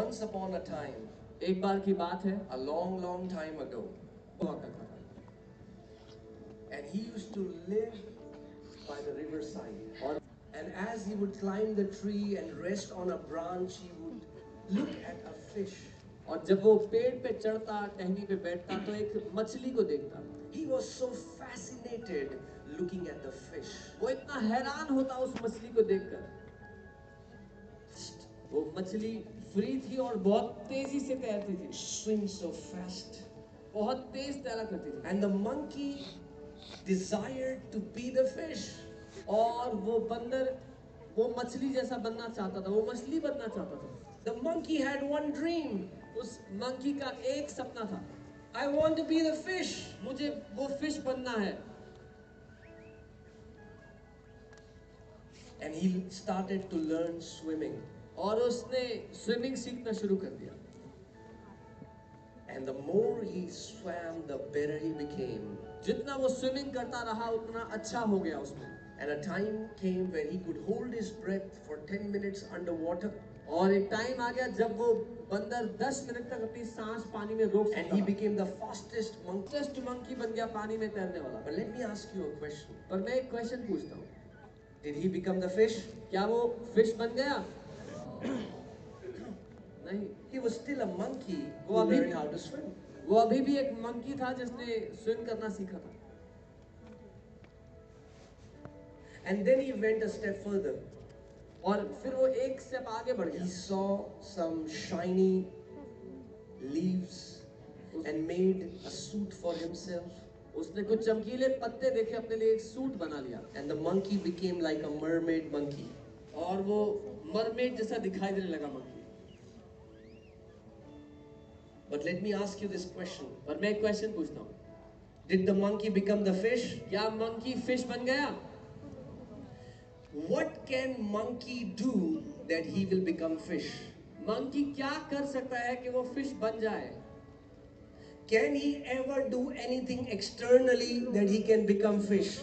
Once upon a time, एक बार की बात है, a long, long time ago, हुआ करता था and he used to live by the riverside. और And as he would climb the tree and rest on a branch, he would look at a fish. और जब वो पेड़ पे चढ़ता टहनी पे बैठता तो एक मछली को देखता। He was so fascinated looking at the fish. वो इतना हैरान होता उस मछली को देखकर। वो मछली फ्री थी और बहुत तेजी से तैरती थी, Swim so fast. बहुत तेज तैरा करती थी। And the monkey desired to be the fish. और वो बंदर वो मछली जैसा बनना चाहता था, वो मछली बनना चाहता था। The monkey had one dream. उस मंकी का एक सपना था, I want to be the fish. मुझे वो फिश बनना है। And he started to learn swimming. और उसने स्विमिंग सीखना शुरू कर दिया। And the more he swam, the better he became. जितना वो स्विमिंग करता रहा उतना अच्छा हो गया उसमें। And a time came when he could hold his breath for 10 minutes underwater. और एक टाइम आ गया जब वो बंदर 10 मिनट तक अपनी सांस पानी में रोक सकता And he था। became the fastest monkey. Fastest monkey बन गया पानी में तैरने वाला। But let me ask you a question. पर मैं एक क्वेश्चन पूछता हूँ, Did he become the fish? क्या वो फिश बन गया? नहीं, He was still a monkey who वो अभी learned how to swim. वो अभी भी एक मंकी था जिसने स्विम करना सीखा था। And then he went a step further. और फिर वो एक स्टेप आगे बढ़ He गया। saw some shiny leaves and made a suit for himself. उसने कुछ चमकीले पत्ते देखे, अपने लिए एक सूट बना लिया। And the monkey became like a mermaid monkey. और वो मरमेड जैसा दिखाई देने लगा monkey. But let me ask you this question. पर मैं एक क्वेश्चन पूछता हूँ, Did the monkey become the fish? क्या मंकी फिश बन गया? What can monkey do that he will become fish? Monkey क्या कर सकता है कि वो फिश बन जाए? Can he ever do anything externally that he can become fish?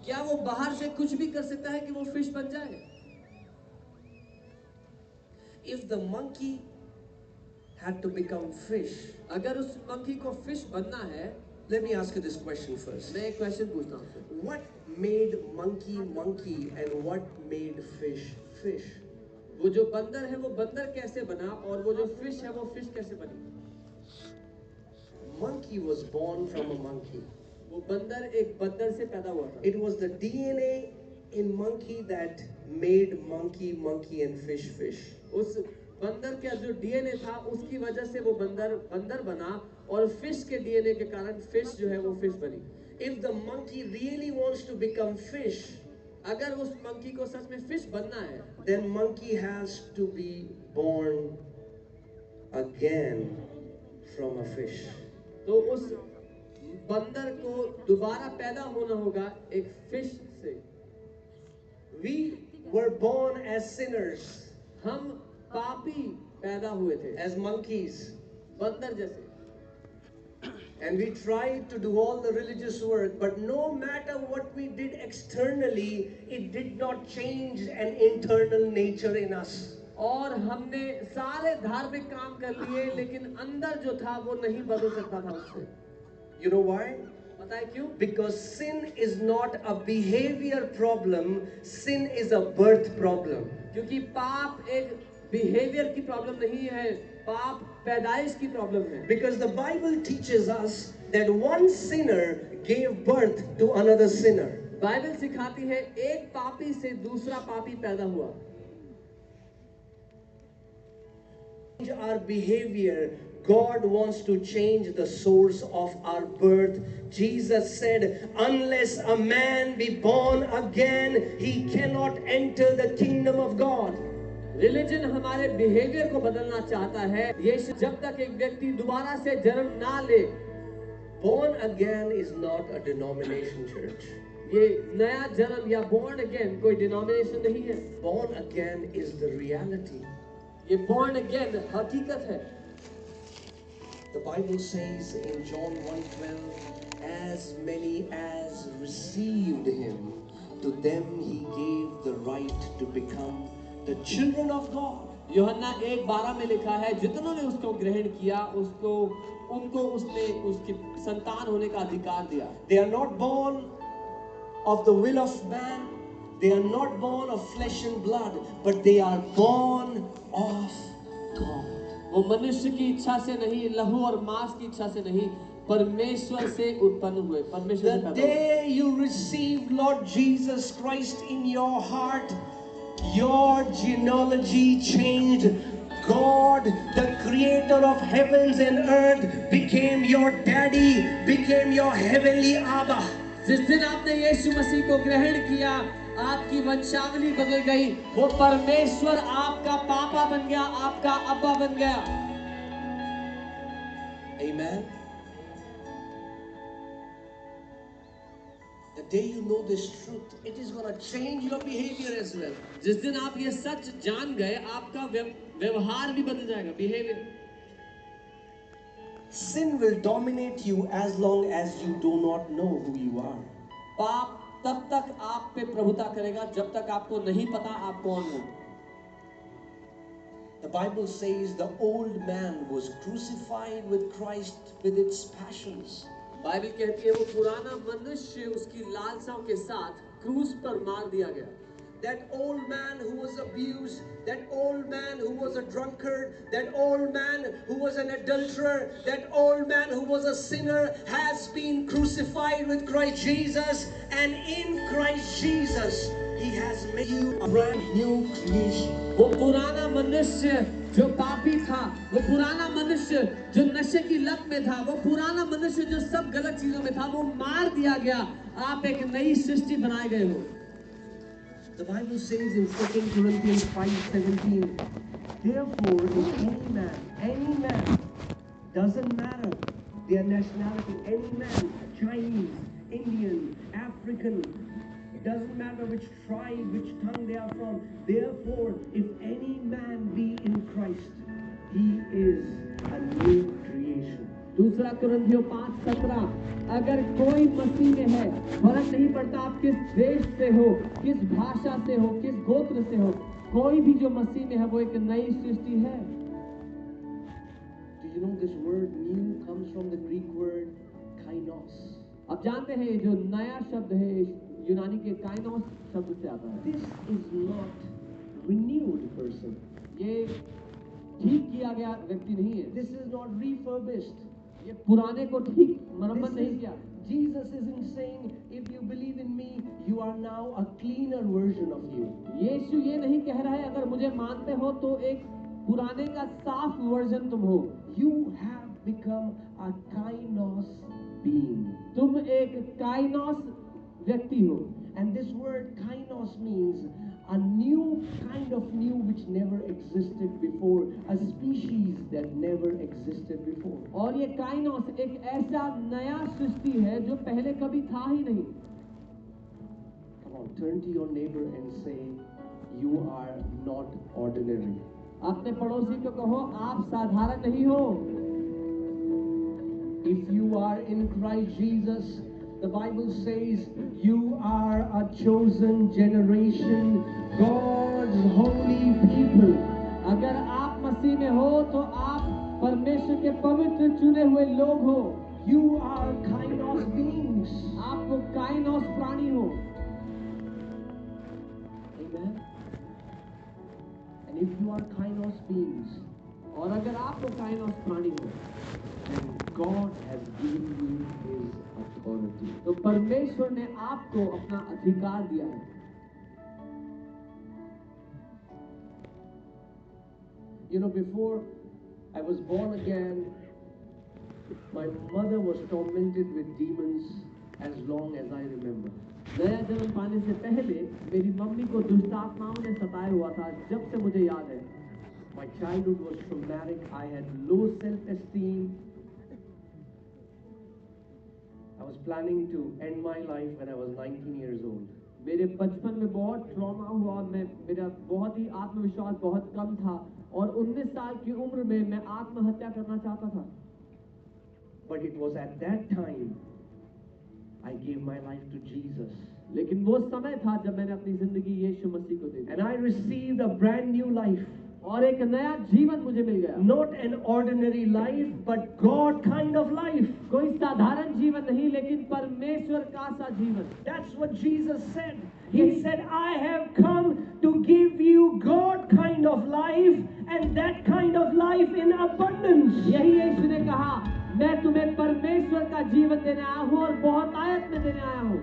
क्या वो बाहर से कुछ भी कर सकता है कि वो फिश बन जाए? If the monkey had to become fish, अगर उस मंकी को फिश बनना है, let me ask you this question first. मैं एक क्वेश्चन पूछता हूँ आपसे। What made monkey monkey and what made fish fish? वो जो बंदर है वो बंदर कैसे बना और वो जो फिश है वो फिश कैसे बनी? Monkey was born from a monkey. वो बंदर एक बंदर से पैदा हुआ था। It was the DNA in monkey that made monkey monkey and fish fish. उस बंदर का जो डीएनए था उसकी वजह से वो बंदर बंदर बना और फिश के डीएनए के कारण फिश जो है वो फिश बनी। If the monkey really wants to become fish, अगर उस मंकी को सच में फिश बनना है, then monkey has to be born again from a fish. तो उस बंदर को दोबारा पैदा होना होगा एक फिश से। We were born as sinners, हम पापी पैदा हुए थे, as monkeys, बंदर जैसे। and we tried to do all the religious work, but no matter what we did externally, it did not change an internal nature in us. और हमने सारे धार्मिक काम कर लिए लेकिन अंदर जो था वो नहीं बदल सकता था उससे। You know why? पता है क्यों? Because sin is not a behavior problem, sin is a birth problem. क्योंकि पाप एक बिहेवियर की प्रॉब्लम नहीं है, पाप पैदाइश की प्रॉब्लम है। Because the Bible teaches us that one sinner gave birth to another sinner. Bible सिखाती है एक पापी से दूसरा पापी पैदा हुआ। Our behavior, God wants to change the source of our birth. Jesus said, unless a man be born again, he cannot enter the kingdom of God. Religion हमारे बिहेवियर को बदलना चाहता है। यीशु जब तक एक व्यक्ति दोबारा से जन्म ना ले, Born again is not a denomination, church. ये नया जन्म या born again कोई डिनोमिनेशन नहीं है। Born again is the reality. ये born again हकीकत है। The Bible says in John 1:12, as many as received him, to them he gave the right to become the children of God. यूहन्ना 1:12 में लिखा है, जितनों ने उसको ग्रहण किया उनको उसने उसकी संतान होने का अधिकार दिया। They are not born of the will of man. They are not born of flesh and blood, but they are born of God. वो मनुष्य की इच्छा से नहीं, लहू और मांस की इच्छा से नहीं, परमेश्वर से उत्पन्न हुए, परमेश्वर से The पैदा हुए। day you receive Lord Jesus Christ in your heart, your genealogy changed. God, the creator of heavens and earth, became your daddy, became your heavenly Abba. जिस दिन आपने यीशु मसीह को ग्रहण किया, आपकी वंशावली बदल गई। वो परमेश्वर आपका पापा बन गया, आपका अब्बा बन गया। Amen. The day you know this truth, it is going to change your behavior as well. जिस दिन आप ये सच जान गए, आपका व्यवहार भी बदल जाएगा, behaviour. Sin will dominate you as long as you do not know who you are. पाप तब तक आप पे प्रभुता करेगा जब तक आपको नहीं पता आप कौन हो। The Bible says the old man was crucified with Christ with its passions. Bible कहती है वो पुराना मनुष्य उसकी लालसाओं के साथ क्रूस पर मार दिया गया। That old man who was abused, that old man who was a drunkard, that old man who was an adulterer, that old man who was a sinner has been crucified with Christ Jesus, and in Christ Jesus He has made you a brand new creation. वो पुराना मनुष्य जो पापी था, वो पुराना मनुष्य जो नशे की लत में था, वो पुराना मनुष्य जो सब गलत चीजों में था, वो मार दिया गया। आप एक नई सृष्टि बनाए गए हो। The Bible says in 2 Corinthians 5:17, therefore if any man, doesn't matter their nationality, any man, Chinese, Indian, African, it doesn't matter which tribe, which tongue they are from, therefore if any man be in Christ, he is a new creation. दूसरा कुरिन्थियों 5:17, अगर कोई मसीह में है, फर्क नहीं पड़ता आप किस देश से हो, किस भाषा से हो, किस गोत्र से हो, कोई भी जो मसीह में है वो एक नई सृष्टि है। Do you know this word new comes from the Greek word kainos? आप जानते हैं जो नया शब्द है यूनानी के काइनोस शब्द से आता है। This is not renewed person. ये ठीक किया गया व्यक्ति नहीं है। This is not refurbished. ये पुराने को ठीक मरम्मत नहीं किया। Jesus isn't saying, if you believe in me, you are now a cleaner version of you. यीशु ये नहीं कह रहा है अगर मुझे मानते हो तो एक पुराने का साफ वर्जन तुम हो। You have become a kainos being. तुम एक काइनोस व्यक्ति हो। And this word kainos means a new kind of new which never existed before, a species that never existed before. और ये काइनोस एक ऐसा नया सृष्टि है जो पहले कभी था ही नहीं। Come on, turn to your neighbor and say, you are not ordinary. अपने पड़ोसी को कहो आप साधारण नहीं हो। If you are in Christ Jesus, the Bible says you are a chosen generation, God's holy people. अगर आप मसीह में हो तो आप परमेश्वर के पवित्र चुने हुए लोग हो। You are kainos beings. आप वो काइनोस प्राणी हो। Amen. And if you are kainos beings, और अगर आप वो काइनोस प्राणी हो, then God has given you His authority. तो परमेश्वर ने आपको अपना अधिकार दिया है। You know, before I was born again, my mother was tormented with demons as long as I remember. नया जन्म पाने से पहले मेरी मम्मी को दुष्ट आत्माओं ने सताया हुआ था जब से मुझे याद है। My childhood was traumatic. I had low self-esteem. I was planning to end my life when I was 19 years old. मेरे बचपन में बहुत ट्रॉमा हुआ और मेरा बहुत ही आत्मविश्वास बहुत कम था और 19 साल की उम्र में मैं आत्महत्या करना चाहता था। But it was at that time I gave my life to Jesus. लेकिन वो समय था जब मैंने अपनी जिंदगी यीशु मसीह को दी And I received a brand new life. और एक नया जीवन मुझे मिल गया। Not an ordinary life, but God kind of life. कोई साधारण जीवन नहीं, लेकिन परमेश्वर का सा जीवन। That's what Jesus said. He said, I have come to give you God kind of life, and that kind of life in abundance. यही यीशु ने कहा, मैं तुम्हें परमेश्वर का जीवन देने आया हूँ और बहुत आयत में देने आया हूँ।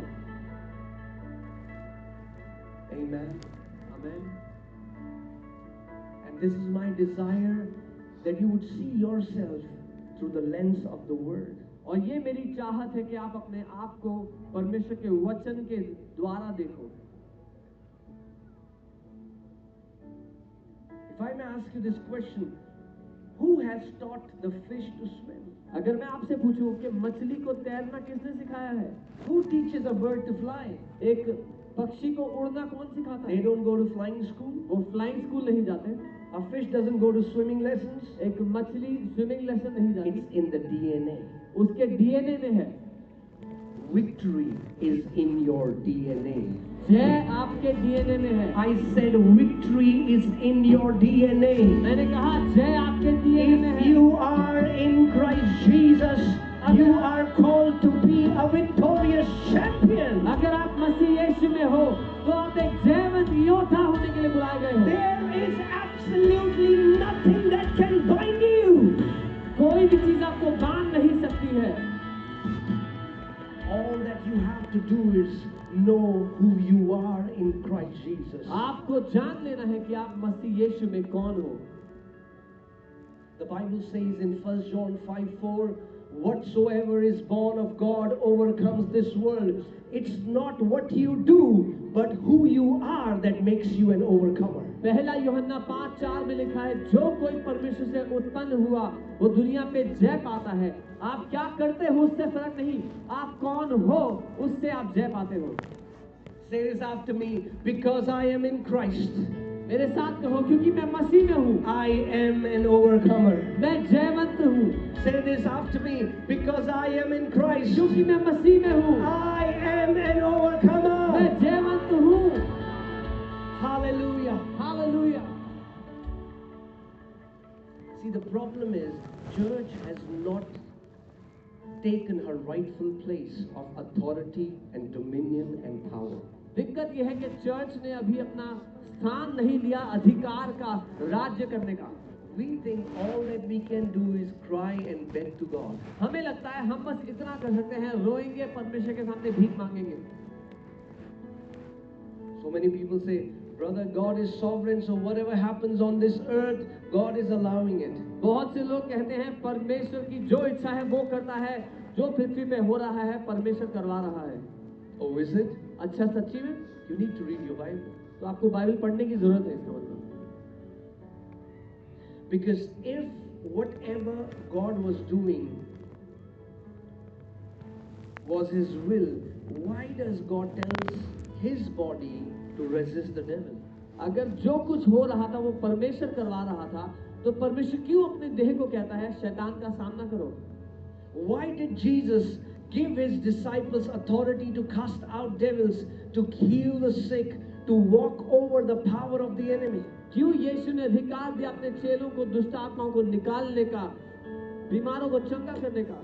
Amen. आमीन। And this is my desire, that you would see yourself through the lens of the word. और ये मेरी चाहत है कि आप अपने आप को परमेश्वर के वचन के द्वारा देखो। If I may ask you this question, who has taught the fish to swim? अगर मैं आपसे पूछूं कि मछली को तैरना किसने सिखाया है? Who teaches a bird to fly? एक पक्षी को उड़ना कौन सिखाता They है? don't go to flying school. वो फ्लाइंग स्कूल नहीं जाते। A fish doesn't go to swimming lessons. एक मछली स्विमिंग लेसन नहीं जाती। It's in the DNA. उसके डीएनए में है। Victory is in your DNA. जय आपके डीएनए में है। I said victory is in your DNA. मैंने कहा जय आपके डीएनए में If है। you are in Christ Jesus, you are called to be a victorious champion. अगर आप मसीह यीशु में हो तो आप एक जयवंत योद्धा होने के लिए बुलाए गए हो। There is absolutely nothing that can bind you. कोई भी चीज आपको बांध नहीं सकती है। All that you have to do is know who you are in Christ Jesus. आपको जान लेना है कि आप मसीह यीशु में कौन हो। The Bible says in 1 John 5:4, whatsoever is born of God overcomes this world. It's not what you do, but who you are that makes you an overcomer. पहला यूहन्ना 5:4 में लिखा है, जो कोई परमेश्वर से उत्पन्न हुआ वो दुनिया पे जय पाता है। आप क्या करते हो उससे फर्क नहीं, आप कौन हो उससे आप जय पाते हो। Say this after me, because I am in Christ, मेरे साथ कहो, क्योंकि मैं मसीह में हूँ, I am an overcomer. मैं जयवंत हूँ। Say this after me, because I am in Christ, क्योंकि मैं मसीह में हूँ, I am an overcomer. मैं जयवंत हूँ। Hallelujah. Hallelujah. See, the problem is, church has not taken her rightful place of authority and dominion and power. दिक्कत यह है कि चर्च ने अभी अपना स्थान नहीं लिया अधिकार का, राज्य करने का। We think all that we can do is cry and beg to God. हमें लगता है हम बस इतना कर सकते हैं, रोएंगे, परमेश्वर के सामने भीख मांगेंगे। So many people say, brother, God is sovereign, so whatever happens on this earth, God is allowing it. बहुत से लोग कहते हैं परमेश्वर की जो इच्छा है वो करता है, जो पृथ्वी पे हो रहा है परमेश्वर करवा रहा है। Oh, is it? अच्छा, सच्ची में? You need to read your Bible. तो आपको बाइबल पढ़ने की जरूरत है, इसका मतलब। Because if whatever God was doing was His will, why does God tell His body to resist the devil? अगर जो कुछ हो रहा था वो परमेश्वर करवा रहा था, तो परमेश्वर क्यों अपने देह को कहता है शैतान का सामना करो? Why did Jesus give His disciples authority to cast out devils, to heal the sick, to walk over the power of the enemy? क्यों यीशु ने अधिकार दिया अपने चेलों को दुष्ट आत्माओं को निकालने का, बीमारों को चंगा करने का?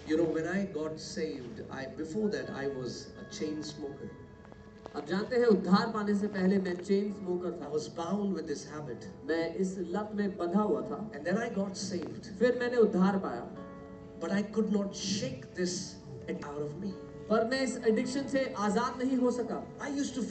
You know, when I got saved, before that I was a chain smoker. अब जानते हैं उद्धार पाने से पहले मैं चेन स्मोकर I था। was bound with this habit. मैं इस लत में बंधा हुआ था। And then I got saved. फिर मैंने उद्धार पाया, But I could not shake this out of me. पर मैं इस एडिक्शन से आजाद नहीं हो सका। I used to